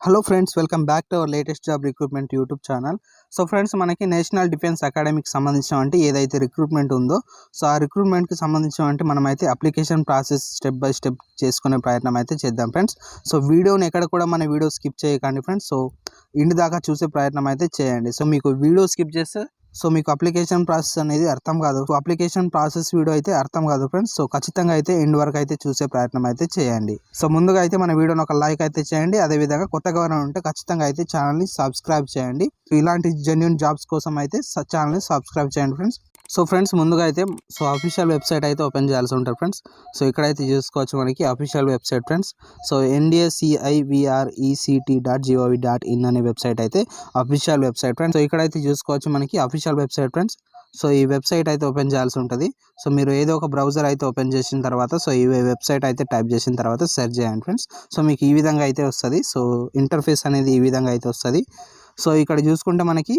Hello friends, welcome back to our latest job recruitment YouTube channel. So friends, మనకి national defence అకాడమీకి సంబంధించినటువంటి ఏదైతే recruitment ఉందో, so ఆ రిక్రూట్మెంట్కి సంబంధించినటువంటి మనమైతే application process step by step చేసుకునే ప్రయత్నం అయితే చేద్దాం ఫ్రెండ్స్. సో వీడియోని ఎక్కడ కూడా మన వీడియో స్కిప్ చేయకండి ఫ్రెండ్స్. సో ఇంటి దాకా చూసే ప్రయత్నం అయితే చేయండి. సో మీకు వీడియో స్కిప్ చేస్తే మీకు అప్లికేషన్ ప్రాసెస్ అనేది అర్థం కాదు. సో అప్లికేషన్ ప్రాసెస్ వీడియో అయితే అర్థం కాదు ఫ్రెండ్స్. సో ఖచ్చితంగా అయితే ఎండ్ వరకు అయితే చూసే ప్రయత్నం అయితే చేయండి. సో ముందుగా అయితే మన వీడియోని ఒక లైక్ అయితే చేయండి. అదేవిధంగా కొత్తగా ఉంటే ఖచ్చితంగా అయితే ఛానల్ని సబ్స్క్రైబ్ చేయండి. ఇలాంటి జెన్యూన్ జాబ్స్ కోసం అయితే ఛానల్ని సబ్స్క్రైబ్ చేయండి ఫ్రెండ్స్. సో ఫ్రెండ్స్, ముందుగా అయితే అఫీషియల్ వెబ్సైట్ అయితే ఓపెన్ చేయాల్సి ఉంటుంది ఫ్రెండ్స్. సో ఇక్కడైతే చూసుకోవచ్చు మనకి official website friends. So ndacivrecT.gov.in అనే వెబ్సైట్ అయితే అఫీషియల్ వెబ్సైట్ ఫ్రెండ్స్. సో ఇక్కడైతే చూసుకోవచ్చు మనకి అఫీషియల్ వెబ్సైట్ ఫ్రెండ్స్. సో ఈ వెబ్సైట్ అయితే ఓపెన్ చేయాల్సి ఉంటుంది. సో మీరు ఏదో ఒక బ్రౌజర్ అయితే ఓపెన్ చేసిన తర్వాత సో ఈ వెబ్సైట్ అయితే టైప్ చేసిన తర్వాత సెర్చ్ చేయండి ఫ్రెండ్స్. సో మీకు ఈ విధంగా అయితే వస్తుంది. సో ఇంటర్ఫేస్ అనేది ఈ విధంగా అయితే వస్తుంది. సో ఇక్కడ చూసుకుంటే మనకి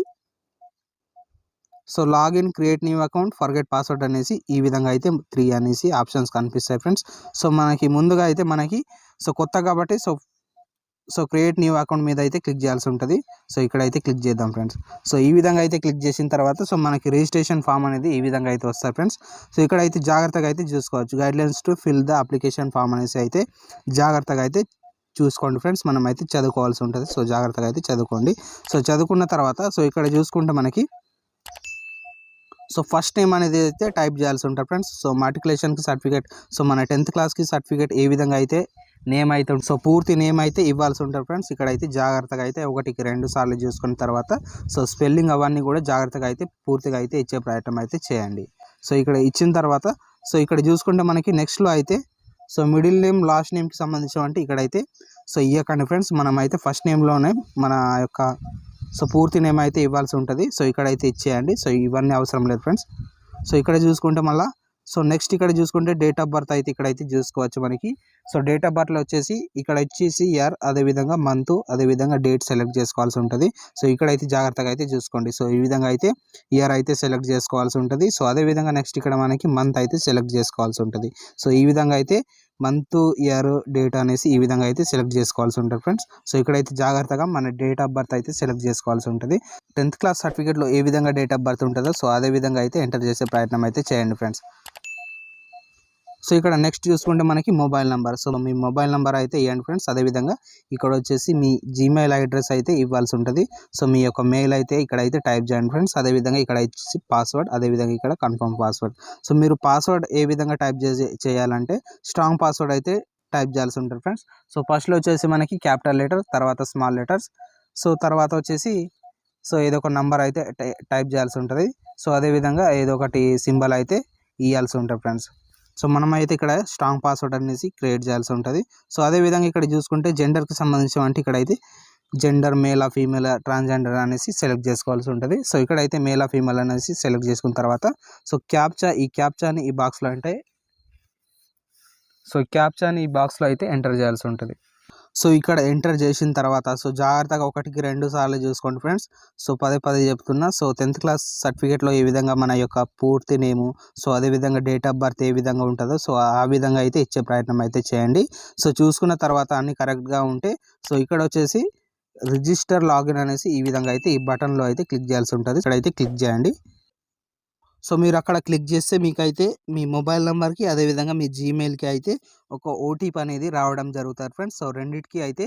so login, create new account, forget password అనేసి ఈ విధంగా అయితే 3 అనేసి ఆప్షన్స్ కనిపిస్తాయి ఫ్రెండ్స్. సో మనకి ముందుగా అయితే మనకి కొత్త కాబట్టి క్రియేట్ న్యూ అకౌంట్ మీద అయితే క్లిక్ చేయాల్సి ఉంటుంది. సో ఇక్కడైతే క్లిక్ చేద్దాం ఫ్రెండ్స్. సో ఈ విధంగా అయితే క్లిక్ చేసిన తర్వాత సో మనకి రిజిస్ట్రేషన్ ఫామ్ అనేది ఈ విధంగా అయితే వస్తుంది ఫ్రెండ్స్. సో ఇక్కడైతే జాగ్రత్తగా అయితే చూసుకోవచ్చు. Guidelines to fill the application form అనేసి అయితే జాగ్రత్తగా అయితే చూసుకోండి ఫ్రెండ్స్. మనం అయితే చదువుకోవాల్సి ఉంటుంది. సో జాగ్రత్తగా అయితే చదువుకోండి. సో చదువుకున్న తర్వాత సో ఇక్కడ చూసుకుంటే మనకి సో ఫస్ట్ నేమ్ అనేది అయితే టైప్ చేయాల్సి ఉంటుంది ఫ్రెండ్స్. సో మాట్రికులేషన్కి సర్టిఫికేట్, సో మన 10th క్లాస్కి సర్టిఫికేట్ ఏ విధంగా అయితే నేమ్ అయితే సో పూర్తి నేమ్ అయితే ఇవ్వాల్సి ఉంటుంది ఫ్రెండ్స్. ఇక్కడైతే జాగ్రత్తగా అయితే 1కి 2 సార్లు చూసుకున్న తర్వాత సో స్పెల్లింగ్ అవన్నీ కూడా జాగ్రత్తగా అయితే పూర్తిగా అయితే ఇచ్చే ప్రయత్నం అయితే చేయండి. సో ఇక్కడ ఇచ్చిన తర్వాత సో ఇక్కడ చూసుకుంటే మనకి నెక్స్ట్లో అయితే సో మిడిల్ నేమ్, లాస్ట్ నేమ్కి సంబంధించిన ఇక్కడైతే సో ఇవ్వకండి ఫ్రెండ్స్. మనం అయితే ఫస్ట్ నేమ్లోనే మన యొక్క సో పూర్తి నేమ్ అయితే ఇవ్వాల్సి ఉంటుంది. సో ఇక్కడైతే ఇచ్చేయండి. సో ఇవన్నీ అవసరం లేదు ఫ్రెండ్స్. సో ఇక్కడ చూసుకుంటే మళ్ళీ సో నెక్స్ట్ ఇక్కడ చూసుకుంటే డేట్ ఆఫ్ బర్త్ అయితే ఇక్కడైతే చూసుకోవచ్చు మనకి. సో డేట్ ఆఫ్ బర్త్లో వచ్చేసి ఇక్కడ వచ్చేసి ఇయర్, అదేవిధంగా మంత్, అదేవిధంగా డేట్ సెలెక్ట్ చేసుకోవాల్సి ఉంటుంది. సో ఇక్కడైతే జాగ్రత్తగా అయితే చూసుకోండి. సో ఈ విధంగా అయితే ఇయర్ అయితే సెలెక్ట్ చేసుకోవాల్సి ఉంటుంది. సో అదేవిధంగా నెక్స్ట్ ఇక్కడ మనకి మంత్ అయితే సెలెక్ట్ చేసుకోవాల్సి ఉంటుంది. సో ఈ విధంగా అయితే మంత్, ఇయర్, డేట్ అనేసి ఈ విధంగా అయితే సెలెక్ట్ చేసుకోవాల్సి ఉంటుంది ఫ్రెండ్స్. సో ఇక్కడైతే జాగ్రత్తగా మన డేట్ ఆఫ్ బర్త్ అయితే సెలెక్ట్ చేసుకోవాల్సి ఉంటుంది. 10th క్లాస్ సర్టిఫికేట్లో ఏ విధంగా డేట్ ఆఫ్ బర్త్ ఉంటుందో సో అదే విధంగా అయితే ఎంటర్ చేసే ప్రయత్నం అయితే చేయండి ఫ్రెండ్స్. సో ఇక్కడ నెక్స్ట్ చూసుకుంటే మనకి మొబైల్ నెంబర్. సో మీ మొబైల్ నెంబర్ అయితే ఇవ్వండి ఫ్రెండ్స్. అదేవిధంగా ఇక్కడ వచ్చేసి మీ జీమెయిల్ అడ్రస్ అయితే ఇవ్వాల్సి ఉంటుంది. సో మీ యొక్క మెయిల్ అయితే ఇక్కడైతే టైప్ చేయండి ఫ్రెండ్స్. అదేవిధంగా ఇక్కడ వచ్చేసి పాస్వర్డ్, అదేవిధంగా ఇక్కడ కన్ఫర్మ్ పాస్వర్డ్. సో మీరు పాస్వర్డ్ ఏ విధంగా టైప్ చేయాలంటే స్ట్రాంగ్ పాస్వర్డ్ అయితే టైప్ చేయాల్సి ఉంటుంది ఫ్రెండ్స్. సో ఫస్ట్లో వచ్చేసి మనకి క్యాపిటల్ లెటర్, తర్వాత స్మాల్ లెటర్స్, సో తర్వాత వచ్చేసి సో ఏదో ఒక నెంబర్ అయితే టైప్ చేయాల్సి ఉంటుంది. సో అదేవిధంగా ఏదో ఒకటి సింబల్ అయితే ఇవ్వాల్సి ఉంటుంది ఫ్రెండ్స్. సో మనమైతే ఇక్కడ స్ట్రాంగ్ పాస్వర్డ్ అనేసి క్రియేట్ చేయాల్సి ఉంటుంది. సో అదేవిధంగా ఇక్కడ చూసుకుంటే జెండర్కి సంబంధించి ఇక్కడైతే జెండర్ మేలా, ఫీమేల్, ట్రాన్స్జెండర్ అనేసి సెలెక్ట్ చేసుకోవాల్సి ఉంటుంది. సో ఇక్కడైతే మేలా, ఫీమేల్ అనేసి సెలెక్ట్ చేసుకున్న తర్వాత సో ఈ క్యాప్చాని ఈ బాక్స్లో అంటే సో క్యాప్చాని ఈ బాక్స్లో అయితే ఎంటర్ చేయాల్సి ఉంటుంది. సో ఇక్కడ ఎంటర్ చేసిన తర్వాత సో జాగ్రత్తగా 1కి 2 సార్లు చూసుకోండి ఫ్రెండ్స్. సో పదే చెప్తున్నా. సో 10th క్లాస్ సర్టిఫికేట్లో ఏ విధంగా మన యొక్క పూర్తి నేము, సో అదేవిధంగా డేట్ ఆఫ్ బర్త్ ఏ విధంగా ఉంటుందో సో ఆ విధంగా అయితే ఇచ్చే ప్రయత్నం అయితే చేయండి. సో చూసుకున్న తర్వాత అన్ని కరెక్ట్గా ఉంటే సో ఇక్కడ వచ్చేసి రిజిస్టర్ లాగిన్ అనేసి ఈ విధంగా అయితే ఈ బటన్లో అయితే క్లిక్ చేయాల్సి ఉంటుంది. ఇక్కడైతే క్లిక్ చేయండి. సో మీరు అక్కడ క్లిక్ చేస్తే మీకైతే మీ మొబైల్ నెంబర్కి, అదేవిధంగా మీ జీమెయిల్కి అయితే ఒక ఓటీపీ అనేది రావడం జరుగుతుంది ఫ్రెండ్స్. సో రెండింటికి అయితే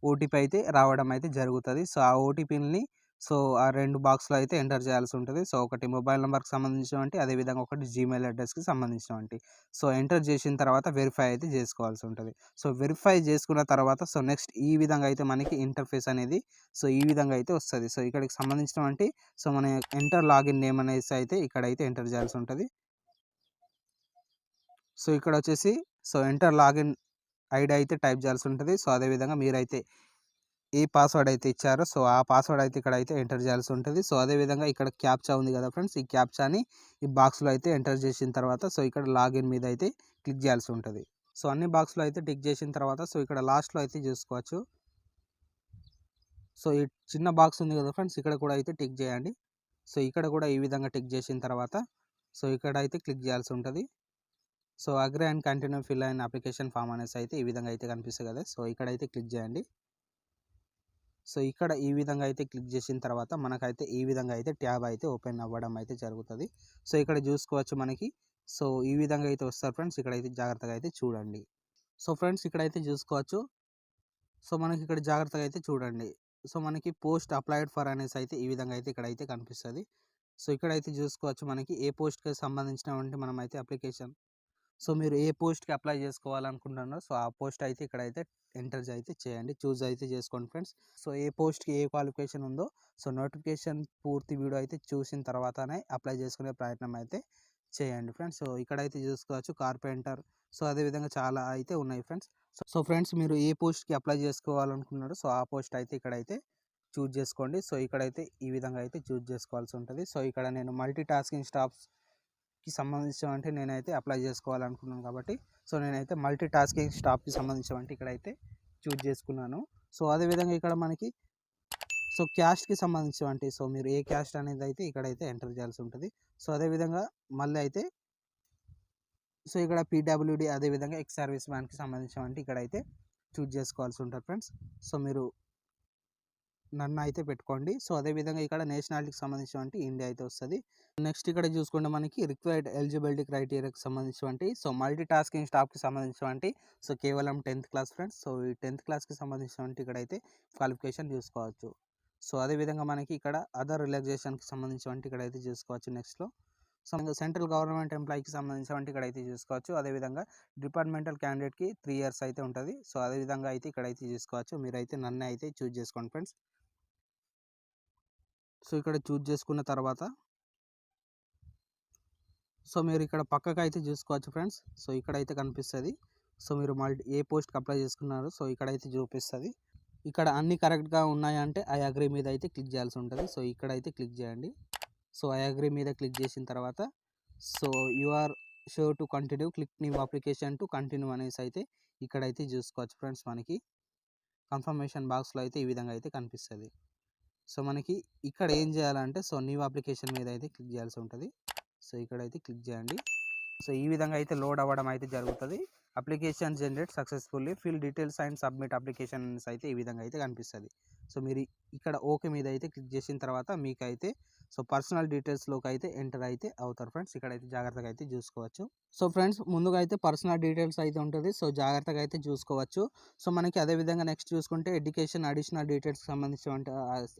ఓటీపీ అయితే రావడం అయితే జరుగుతుంది. సో ఆ ఓటీపీని సో ఆ 2 బాక్స్లో అయితే ఎంటర్ చేయాల్సి ఉంటుంది. సో ఒకటి మొబైల్ నెంబర్కి సంబంధించినవంటి, అదేవిధంగా ఒకటి జీమెయిల్ అడ్రస్కి సంబంధించినవంటి. సో ఎంటర్ చేసిన తర్వాత వెరిఫై అయితే చేసుకోవాల్సి ఉంటుంది. సో వెరిఫై చేసుకున్న తర్వాత సో నెక్స్ట్ ఈ విధంగా అయితే మనకి ఇంటర్ఫేస్ అనేది సో ఈ విధంగా అయితే వస్తుంది. సో ఇక్కడికి సంబంధించినవంటి సో మన ఎంటర్ లాగిన్ నేమ్ అనేసి అయితే ఇక్కడైతే ఎంటర్ చేయాల్సి ఉంటుంది. సో ఇక్కడ వచ్చేసి సో ఎంటర్ లాగిన్ ఐడి అయితే టైప్ చేయాల్సి ఉంటుంది. సో అదేవిధంగా మీరైతే ఏ పాస్వర్డ్ అయితే ఇచ్చారో సో ఆ పాస్వర్డ్ అయితే ఇక్కడైతే ఎంటర్ చేయాల్సి ఉంటుంది. సో అదేవిధంగా ఇక్కడ క్యాప్చా ఉంది కదా ఫ్రెండ్స్, ఈ క్యాప్చాని ఈ బాక్స్లో అయితే ఎంటర్ చేసిన తర్వాత సో ఇక్కడ లాగిన్ మీద అయితే క్లిక్ చేయాల్సి ఉంటుంది. సో అన్ని బాక్స్లో అయితే టిక్ చేసిన తర్వాత సో ఇక్కడ లాస్ట్లో అయితే చూసుకోవచ్చు. సో ఈ చిన్న బాక్స్ ఉంది కదా ఫ్రెండ్స్, ఇక్కడ కూడా అయితే టిక్ చేయండి. సో ఇక్కడ కూడా ఈ విధంగా టిక్ చేసిన తర్వాత సో ఇక్కడ అయితే క్లిక్ చేయాల్సి ఉంటుంది. So agree and continue fill అయిన అప్లికేషన్ ఫామ్ అనేసి అయితే ఈ విధంగా అయితే కనిపిస్తుంది కదా. సో ఇక్కడైతే క్లిక్ చేయండి. సో ఇక్కడ ఈ విధంగా అయితే క్లిక్ చేసిన తర్వాత మనకైతే ఈ విధంగా అయితే ట్యాబ్ అయితే ఓపెన్ అవ్వడం అయితే జరుగుతుంది. సో ఇక్కడ చూసుకోవచ్చు మనకి. సో ఈ విధంగా అయితే వస్తారు ఫ్రెండ్స్. ఇక్కడైతే జాగ్రత్తగా అయితే చూడండి. సో ఫ్రెండ్స్ ఇక్కడైతే చూసుకోవచ్చు. సో మనకి ఇక్కడ జాగ్రత్తగా అయితే చూడండి. సో మనకి పోస్ట్ అప్లైడ్ ఫర్ అనేసి అయితే ఈ విధంగా అయితే ఇక్కడైతే కనిపిస్తుంది. సో ఇక్కడైతే చూసుకోవచ్చు మనకి ఏ పోస్ట్కి సంబంధించినటువంటి మనమైతే అప్లికేషన్. సో మీరు ఏ పోస్ట్కి అప్లై చేసుకోవాలనుకుంటున్నారో సో ఆ పోస్ట్ అయితే ఇక్కడైతే ఎంటర్ అయితే చేయండి. చూజ్ అయితే చేసుకోండి ఫ్రెండ్స్. సో ఏ పోస్ట్కి ఏ క్వాలిఫికేషన్ ఉందో సో నోటిఫికేషన్ పూర్తి వీడియో అయితే చూసిన తర్వాతనే అప్లై చేసుకునే ప్రయత్నం అయితే చేయండి ఫ్రెండ్స్. సో ఇక్కడైతే చూసుకోవచ్చు కార్పెంటర్. సో అదేవిధంగా చాలా అయితే ఉన్నాయి ఫ్రెండ్స్. సో ఫ్రెండ్స్ మీరు ఏ పోస్ట్కి అప్లై చేసుకోవాలనుకున్నారో సో ఆ పోస్ట్ అయితే ఇక్కడైతే చూజ్ చేసుకోండి. సో ఇక్కడైతే ఈ విధంగా అయితే చూజ్ చేసుకోవాల్సి ఉంటుంది. సో ఇక్కడ నేను మల్టీ టాస్కింగ్ స్టాఫ్కి సంబంధించినవంటి నేనైతే అప్లై చేసుకోవాలనుకున్నాను కాబట్టి సో నేనైతే మల్టీ టాస్కింగ్ స్టాఫ్కి సంబంధించినవంటి ఇక్కడైతే చూజ్ చేసుకున్నాను. సో అదేవిధంగా ఇక్కడ మనకి సో క్యాస్ట్కి సంబంధించినవంటి సో మీరు ఏ క్యాస్ట్ అనేది అయితే ఇక్కడైతే ఎంటర్ చేయాల్సి ఉంటుంది. సో అదేవిధంగా మళ్ళీ అయితే సో ఇక్కడ పీడబ్ల్యూడి అదేవిధంగా ఎక్స్ సర్వీస్ మ్యాన్కి సంబంధించినవంటి ఇక్కడైతే చూజ్ చేసుకోవాల్సి ఉంటుంది ఫ్రెండ్స్. సో మీరు నన్ను అయితే పెట్టుకోండి. సో అదేవిధంగా ఇక్కడ నేషనాలిటీకి సంబంధించినటువంటి ఇండియా అయితే వస్తుంది. నెక్స్ట్ ఇక్కడ చూసుకుంటే మనకి రిక్వైర్డ్ ఎలిజిబిలిటీ క్రైటీరియాకి సంబంధించినటువంటి సో మల్టీ టాస్కింగ్ స్టాఫ్కి సంబంధించినటువంటి సో కేవలం 10th క్లాస్ ఫ్రెండ్స్. సో ఈ 10th క్లాస్కి సంబంధించినటువంటి ఇక్కడైతే క్వాలిఫికేషన్ చూసుకోవచ్చు. సో అదేవిధంగా మనకి ఇక్కడ అదర్ రిలాక్సేషన్కి సంబంధించినటువంటి ఇక్కడైతే చూసుకోవచ్చు. నెక్స్ట్లో సో సెంట్రల్ గవర్నమెంట్ ఎంప్లాయీకి సంబంధించినటువంటి ఇక్కడైతే చూసుకోవచ్చు. అదేవిధంగా డిపార్ట్మెంటల్ క్యాండిడేట్కి 3 years అయితే ఉంటుంది. సో అదేవిధంగా అయితే ఇక్కడైతే చూసుకోవచ్చు. మీరైతే నన్ను అయితే చూజ్ చేసుకోండి ఫ్రెండ్స్. సో ఇక్కడ చూజ్ చేసుకున్న తర్వాత సో మీరు ఇక్కడ పక్కకు అయితే చూసుకోవచ్చు ఫ్రెండ్స్. సో ఇక్కడైతే కనిపిస్తుంది. సో మీరు ఏ పోస్ట్కి అప్లై చేసుకున్నారు సో ఇక్కడైతే చూపిస్తుంది. ఇక్కడ అన్ని కరెక్ట్గా ఉన్నాయంటే ఐ అగ్రీ మీద అయితే క్లిక్ చేయాల్సి ఉంటుంది. సో ఇక్కడైతే క్లిక్ చేయండి. సో ఐ అగ్రీ మీద క్లిక్ చేసిన తర్వాత so you are sure to continue click new application to continue అనేసి అయితే ఇక్కడైతే చూసుకోవచ్చు ఫ్రెండ్స్. మనకి కన్ఫర్మేషన్ బాక్స్లో అయితే ఈ విధంగా అయితే కనిపిస్తుంది. సో మనకి ఇక్కడ ఏం చేయాలంటే సో న్యూ అప్లికేషన్ మీద అయితే క్లిక్ చేయాల్సి ఉంటుంది. సో ఇక్కడైతే క్లిక్ చేయండి. సో ఈ విధంగా అయితే లోడ్ అవ్వడం అయితే జరుగుతుంది. Application generate successfully fill details and submit applications అయితే ఈ విధంగా అయితే కనిపిస్తుంది. సో మీరు ఇక్కడ ఓకే మీద అయితే క్లిక్ చేసిన తర్వాత మీకైతే సో పర్సనల్ డీటెయిల్స్లోకి అయితే ఎంటర్ అయితే అవుతారు ఫ్రెండ్స్. ఇక్కడైతే జాగ్రత్తగా అయితే చూసుకోవచ్చు. సో ఫ్రెండ్స్ ముందుగా అయితే పర్సనల్ డీటెయిల్స్ అయితే ఉంటుంది. సో జాగ్రత్తగా అయితే చూసుకోవచ్చు. సో మనకి అదేవిధంగా నెక్స్ట్ చూసుకుంటే ఎడ్యుకేషన్ అడిషనల్ డీటెయిల్స్కి సంబంధించి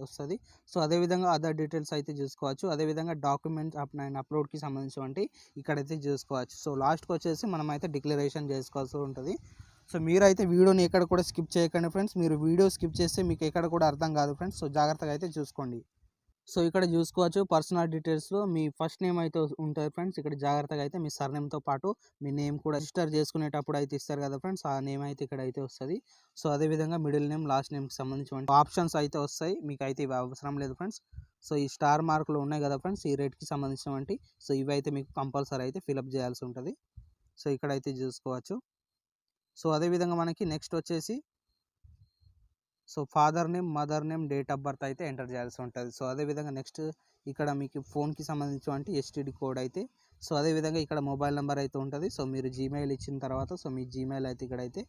వస్తుంది. సో అదేవిధంగా అదర్ డీటెయిల్స్ అయితే చూసుకోవచ్చు. అదేవిధంగా డాక్యుమెంట్స్ అండ్ అప్లోడ్కి సంబంధించి ఇక్కడైతే చూసుకోవచ్చు. సో లాస్ట్కి వచ్చేసి మనం అయితే డిక్లరేషన్ చేసుకోవాల్సి ఉంటుంది. సో మీరైతే వీడియోని ఎక్కడ కూడా స్కిప్ చేయకండి ఫ్రెండ్స్. మీరు వీడియో స్కిప్ చేస్తే మీకు ఎక్కడ కూడా అర్థం కాదు ఫ్రెండ్స్. సో జాగ్రత్తగా అయితే చూసుకోండి. సో ఇక్కడ చూసుకోవచ్చు పర్సనల్ డీటెయిల్స్లో మీ ఫస్ట్ నేమ్ అయితే ఉంటుంది ఫ్రెండ్స్. ఇక్కడ జాగ్రత్తగా అయితే మీ సర్నేమ్తో పాటు మీ నేమ్ కూడా రిజిస్టర్ చేసుకునేటప్పుడు అయితే ఇస్తారు కదా ఫ్రెండ్స్. ఆ నేమ్ అయితే ఇక్కడ అయితే వస్తుంది. సో అదేవిధంగా మిడిల్ నేమ్ లాస్ట్ నేమ్కి సంబంధించిన ఆప్షన్స్ అయితే వస్తాయి. మీకు అయితే ఇవి అవసరం లేదు ఫ్రెండ్స్. సో ఈ స్టార్ మార్కులు ఉన్నాయి కదా ఫ్రెండ్స్ ఈ రేట్కి సంబంధించినటువంటి సో ఇవి అయితే మీకు కంపల్సరీ అయితే ఫిలప్ చేయాల్సి ఉంటుంది. సో ఇక్కడైతే చూసుకోవచ్చు. సో అదేవిధంగా మనకి నెక్స్ట్ వచ్చేసి so father name mother name date of birth అయితే ఎంటర్ చేయాల్సి ఉంటుంది. సో అదేవిధంగా నెక్స్ట్ ఇక్కడ మీకు ఫోన్కి సంబంధించినటువంటి ఎస్టీడీ కోడ్ అయితే సో అదేవిధంగా ఇక్కడ మొబైల్ నెంబర్ అయితే ఉంటుంది. సో మీరు జీమెయిల్ ఇచ్చిన తర్వాత సో మీ జీమెయిల్ అయితే ఇక్కడైతే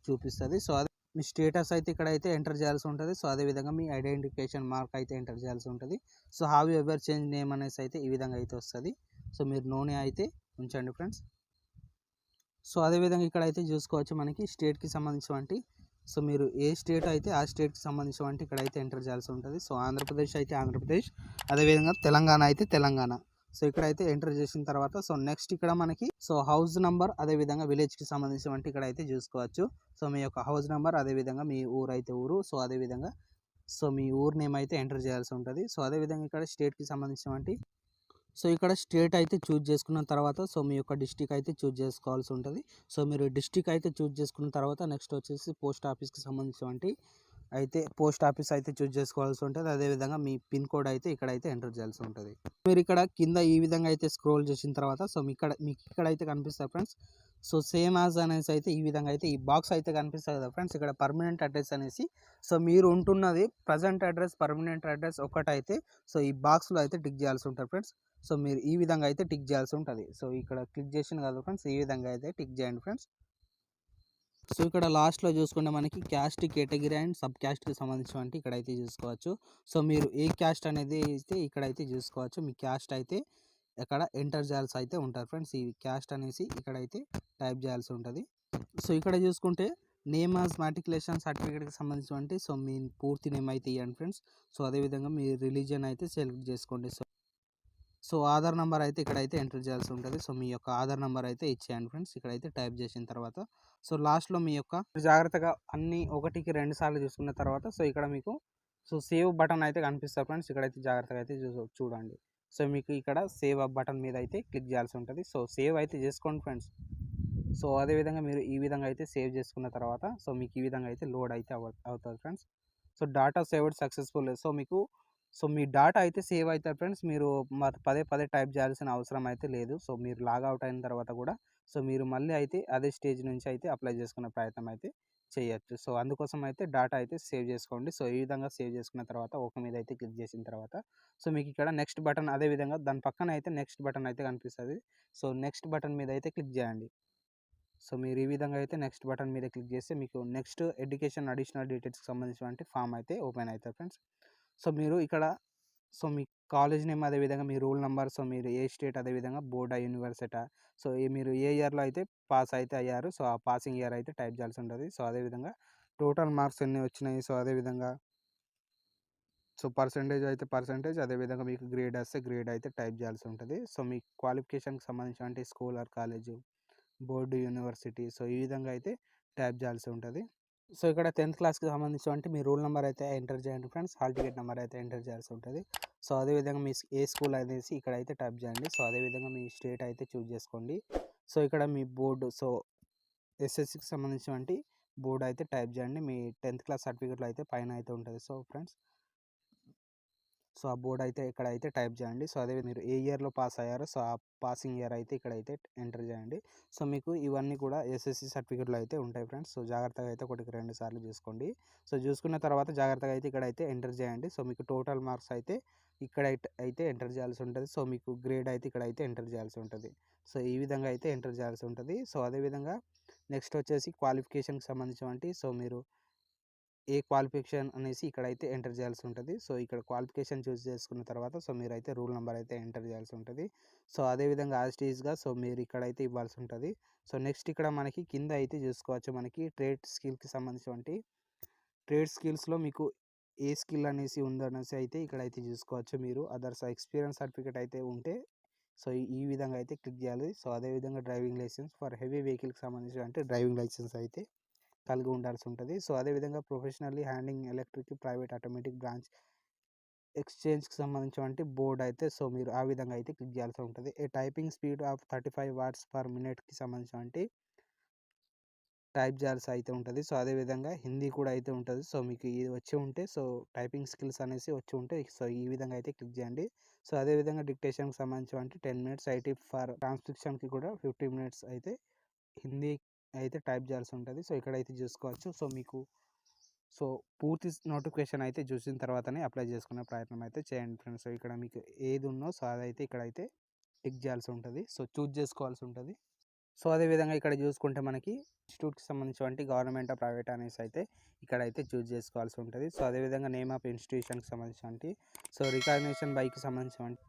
చూపిస్తుంది. సో అదే మీ స్టేటస్ అయితే ఇక్కడైతే ఎంటర్ చేయాల్సి ఉంటుంది. సో అదేవిధంగా మీ ఐడెంటిఫికేషన్ మార్క్ అయితే ఎంటర్ చేయాల్సి ఉంటుంది. So have you ever change name అనేసి అయితే ఈ విధంగా అయితే వస్తుంది. సో మీరు నోనే అయితే ఉంచండి ఫ్రెండ్స్. సో అదేవిధంగా ఇక్కడైతే చూసుకోవచ్చు మనకి స్టేట్కి సంబంధించినటువంటి సో మీరు ఏ స్టేట్ అయితే ఆ స్టేట్కి సంబంధించినటువంటి ఇక్కడైతే ఎంటర్ చేయాల్సి ఉంటుంది. సో ఆంధ్రప్రదేశ్ అయితే ఆంధ్రప్రదేశ్, అదేవిధంగా తెలంగాణ అయితే తెలంగాణ. సో ఇక్కడైతే ఎంటర్ చేసిన తర్వాత సో నెక్స్ట్ ఇక్కడ మనకి సో హౌస్ నెంబర్ అదేవిధంగా విలేజ్కి సంబంధించినటువంటి ఇక్కడైతే చూసుకోవచ్చు. సో మీ యొక్క హౌస్ నెంబర్ అదేవిధంగా మీ ఊరు అయితే ఊరు సో అదేవిధంగా సో మీ ఊరు నేమ్ అయితే ఎంటర్ చేయాల్సి ఉంటుంది. సో అదేవిధంగా ఇక్కడ స్టేట్కి సంబంధించినటువంటి సో ఇక్కడ స్టేట్ అయితే చూజ్ చేసుకున్న తర్వాత సో మీ యొక్క డిస్టిక్ అయితే చూజ్ చేసుకోవాల్సి ఉంటుంది. సో మీరు డిస్టిక్ అయితే చూజ్ చేసుకున్న తర్వాత నెక్స్ట్ వచ్చేసి పోస్ట్ ఆఫీస్కి సంబంధించినటువంటి అయితే పోస్ట్ ఆఫీస్ అయితే చూజ్ చేసుకోవాల్సి ఉంటుంది. అదేవిధంగా మీ పిన్ కోడ్ అయితే ఇక్కడైతే ఎంటర్ చేయాల్సి ఉంటుంది. మీరు ఇక్కడ కింద ఈ విధంగా అయితే స్క్రోల్ చేసిన తర్వాత సో మీకు ఇక్కడైతే కనిపిస్తుంది ఫ్రెండ్స్. సో సేమ్ యాజ్ అనేసి అయితే ఈ విధంగా అయితే ఈ బాక్స్ అయితే కనిపిస్తుంది కదా ఫ్రెండ్స్. ఇక్కడ పర్మనెంట్ అడ్రస్ అనేసి సో మీరు ఉంటున్నది ప్రజెంట్ అడ్రస్ పర్మనెంట్ అడ్రస్ ఒకటైతే సో ఈ బాక్స్లో అయితే టిక్ చేయాల్సి ఉంటుంది ఫ్రెండ్స్. సో మీరు ఈ విధంగా అయితే టిక్ చేయాల్సి ఉంటుంది. సో ఇక్కడ క్లిక్ చేసిన కదా ఫ్రెండ్స్ ఈ విధంగా అయితే టిక్ చేయండి ఫ్రెండ్స్. సో ఇక్కడ లాస్ట్‌లో చూసుకుంటే మనకి క్యాస్ట్, కేటగిరీ అండ్ సబ్ క్యాస్ట్‌కి సంబంధించినవంటి ఇక్కడైతే చూసుకోవచ్చు. సో మీరు ఏ క్యాస్ట్ అనేది అయితే ఇక్కడైతే చూసుకోవచ్చు. మీ క్యాస్ట్ అయితే ఇక్కడ ఎంటర్ చేయాల్సి అయితే ఉంటారు ఫ్రెండ్స్. ఈ క్యాస్ట్ అనేసి ఇక్కడైతే టైప్ చేయాల్సి ఉంటది. సో ఇక్కడ చూసుకుంటే నేమ్ యాజ్ మాట్రిక్యులేషన్ సర్టిఫికేట్‌కి సంబంధించినవంటి సో మీ పూర్తి నేమ్ అయితే ఇయ్యండి ఫ్రెండ్స్. సో అదేవిధంగా మీ రిలీజియన్ అయితే సెలెక్ట్ చేసుకోండి. సో ఆధార్ నంబర్ అయితే ఇక్కడైతే ఎంటర్ చేయాల్సి ఉంటుంది. సో మీ యొక్క ఆధార్ నంబర్ అయితే ఇచ్చేయండి ఫ్రెండ్స్. ఇక్కడైతే టైప్ చేసిన తర్వాత సో లాస్ట్‌లో మీ యొక్క జాగ్రత్తగా అన్నీ 1కి 2 సార్లు చూసుకున్న తర్వాత సో ఇక్కడ మీకు సో సేవ్ బటన్ అయితే కనిపిస్తది ఫ్రెండ్స్. ఇక్కడైతే జాగ్రత్తగా అయితే చూడండి. సో మీకు ఇక్కడ సేవ్ అప్ బటన్ మీద అయితే క్లిక్ చేయాల్సి ఉంటుంది. సో సేవ్ అయితే చేసుకోండి ఫ్రెండ్స్. సో అదేవిధంగా మీరు ఈ విధంగా అయితే సేవ్ చేసుకున్న తర్వాత సో మీకు ఈ విధంగా అయితే లోడ్ అయితే అవుతుంది friends. So data saved successful. So మీకు సో మీ డాటా అయితే సేవ్ అవుతుంది ఫ్రెండ్స్. మీరు మరి పదే పదే టైప్ చేయాల్సిన అవసరం అయితే లేదు. సో మీరు లాగౌట్ అయిన తర్వాత కూడా సో మీరు మళ్ళీ అయితే అదే స్టేజ్ నుంచి అయితే అప్లై చేసుకునే ప్రయత్నం అయితే చేయొచ్చు. సో అందుకోసం అయితే డాటా అయితే సేవ్ చేసుకోండి. సో ఈ విధంగా సేవ్ చేసుకున్న తర్వాత ఓకే మీద అయితే క్లిక్ చేసిన తర్వాత సో మీకు ఇక్కడ నెక్స్ట్ బటన్ అదే విధంగా దాని పక్కన అయితే నెక్స్ట్ బటన్ అయితే కనిపిస్తది. సో నెక్స్ట్ బటన్ మీద అయితే క్లిక్ చేయండి. సో మీరు ఈ విధంగా అయితే నెక్స్ట్ బటన్ మీద క్లిక్ చేస్తే మీకు నెక్స్ట్ ఎడ్యుకేషన్ అడిషనల్ డీటెయిల్స్‌కి సంబంధించినటువంటి ఫామ్ అయితే ఓపెన్ అవుతది ఫ్రెండ్స్. సో మీరు ఇక్కడ సో మీ కాలేజ్ నేమ్ అదేవిధంగా మీ రూల్ నంబర్ సో మీరు ఏ స్టేట్ అదేవిధంగా బోర్డా యూనివర్సిటా సో మీరు ఏ ఇయర్‌లో అయితే పాస్ అయితే అయ్యారు. సో ఆ పాసింగ్ ఇయర్ అయితే టైప్ చేయాల్సి ఉంటది. సో అదేవిధంగా టోటల్ మార్క్స్ ఎన్ని వచ్చినాయి. సో అదేవిధంగా సో పర్సెంటేజ్ అయితే పర్సెంటేజ్ అదేవిధంగా మీకు గ్రేడ్ వస్తే గ్రేడ్ అయితే టైప్ చేయాల్సి ఉంటది. సో మీ క్వాలిఫికేషన్‌కి సంబంధించినటువంటి school or college, board, university so ఈ విధంగా అయితే టైప్ చేయాల్సి ఉంటది. సో ఇక్కడ 10th క్లాస్‌కి సంబంధించినటువంటి మీ రూల్ నంబర్ అయితే ఎంటర్ చేయండి ఫ్రెండ్స్. హాల్ టికెట్ నంబర్ అయితే ఎంటర్ చేయాల్సి ఉంటుంది. సో అదేవిధంగా మీ ఏ స్కూల్ అనేసి ఇక్కడైతే టైప్ చేయండి. సో అదేవిధంగా మీ స్టేట్ అయితే చూజ్ చేసుకోండి. సో ఇక్కడ మీ బోర్డు సో ఎస్ఎస్సికి సంబంధించినటువంటి బోర్డు అయితే టైప్ చేయండి. మీ 10th క్లాస్ సర్టిఫికేట్‌లో అయితే పైన అయితే ఉంటుంది. సో ఫ్రెండ్స్ సో ఆ బోర్డ్ అయితే ఇక్కడైతే టైప్ చేయండి. సో అదే మీరు ఏ ఇయర్‌లో పాస్ అయ్యారో సో ఆ పాసింగ్ ఇయర్ అయితే ఇక్కడైతే ఎంటర్ చేయండి. సో మీకు ఇవన్నీ కూడా ఎస్ఎస్‌సి సర్టిఫికేట్‌లో అయితే ఉంటాయి ఫ్రెండ్స్. సో జాగ్రత్తగా అయితే ఒకటికి 2 సార్లు చూసుకోండి. సో చూసుకున్న తర్వాత జాగ్రత్తగా అయితే ఇక్కడైతే ఎంటర్ చేయండి. సో మీకు టోటల్ మార్క్స్ అయితే అయితే ఎంటర్ చేయాల్సి ఉంటుంది. సో మీకు గ్రేడ్ అయితే ఇక్కడైతే ఎంటర్ చేయాల్సి ఉంటుంది. సో ఈ విధంగా అయితే ఎంటర్ చేయాల్సి ఉంటుంది. సో అదేవిధంగా నెక్స్ట్ వచ్చేసి క్వాలిఫికేషన్‌కి సంబంధించినవంటి సో మీరు ఏ క్వాలిఫికేషన్ అనేసి ఇక్కడైతే ఎంటర్ చేయాల్సి ఉంటుంది. సో ఇక్కడ క్వాలిఫికేషన్ చూస్ చేసుకున్న తర్వాత సో మీరైతే రూల్ నంబర్ అయితే ఎంటర్ చేయాల్సి ఉంటుంది. సో అదేవిధంగా యాజ్ ఇట్ ఈస్‌గా సో మీరు ఇక్కడైతే ఇవ్వాల్సి ఉంటుంది. సో నెక్స్ట్ ఇక్కడ మనకి కింద అయితే చూసుకోవచ్చు మనకి ట్రేడ్ స్కిల్‌కి సంబంధించినటువంటి ట్రేడ్ స్కిల్స్‌లో మీకు ఏ స్కిల్ అనేసి ఉందనేసి అయితే ఇక్కడైతే చూసుకోవచ్చు మీరు. అదర్స్ ఎక్స్‌పీరియన్స్ సర్టిఫికేట్ అయితే ఉంటే సో ఈ విధంగా అయితే క్లిక్ చేయాలి. సో అదేవిధంగా డ్రైవింగ్ లైసెన్స్ ఫర్ హెవీ వెహికల్‌కి సంబంధించినటువంటి డ్రైవింగ్ లైసెన్స్ అయితే కలిగి ఉండాల్సి ఉంటుంది. సో అదేవిధంగా professionally handing electric private automatic branch ఎక్స్చేంజ్‌కి సంబంధించినటువంటి బోర్డ్ అయితే సో మీరు ఆ విధంగా అయితే క్లిక్ చేయాల్సి ఉంటుంది. A typing speed of 35 words per మినిట్‌కి సంబంధించినటువంటి టైప్ చేయాల్సి అయితే ఉంటుంది. సో అదేవిధంగా హిందీ కూడా అయితే ఉంటుంది. సో మీకు ఇది వచ్చి ఉంటే సో టైపింగ్ స్కిల్స్ అనేసి వచ్చి ఉంటే సో ఈ విధంగా అయితే క్లిక్ చేయండి. సో అదేవిధంగా డిక్టేషన్‌కి సంబంధించినటువంటి 10 మినిట్స్ ఐటీ ఫర్ ట్రాన్స్క్రిప్షన్‌కి కూడా 15 మినిట్స్ అయితే హిందీ అయితే టైప్ చేయాల్సి ఉంటుంది. సో ఇక్కడైతే చూసుకోవచ్చు. సో మీకు సో పూర్తి నోటిఫికేషన్ అయితే చూసిన తర్వాతనే అప్లై చేసుకునే ప్రయత్నం అయితే చేయండి ఫ్రెండ్స్. సో ఇక్కడ మీకు ఏది ఉన్నో సో అదైతే ఇక్కడైతే టిక్ చేయాల్సి ఉంటుంది. సో చూజ్ చేసుకోవాల్సి ఉంటుంది. సో అదేవిధంగా ఇక్కడ చూసుకుంటే మనకి ఇన్స్టిట్యూట్‌కి సంబంధించినటువంటి గవర్నమెంటా, ప్రైవేటా అనేసి అయితే ఇక్కడైతే చూజ్ చేసుకోవాల్సి ఉంటుంది. సో అదేవిధంగా నేమ్ ఆఫ్ ఇన్‌స్టిట్యూషన్‌కి సంబంధించినటువంటి సో రికగ్నిషన్ బైకి సంబంధించినటువంటి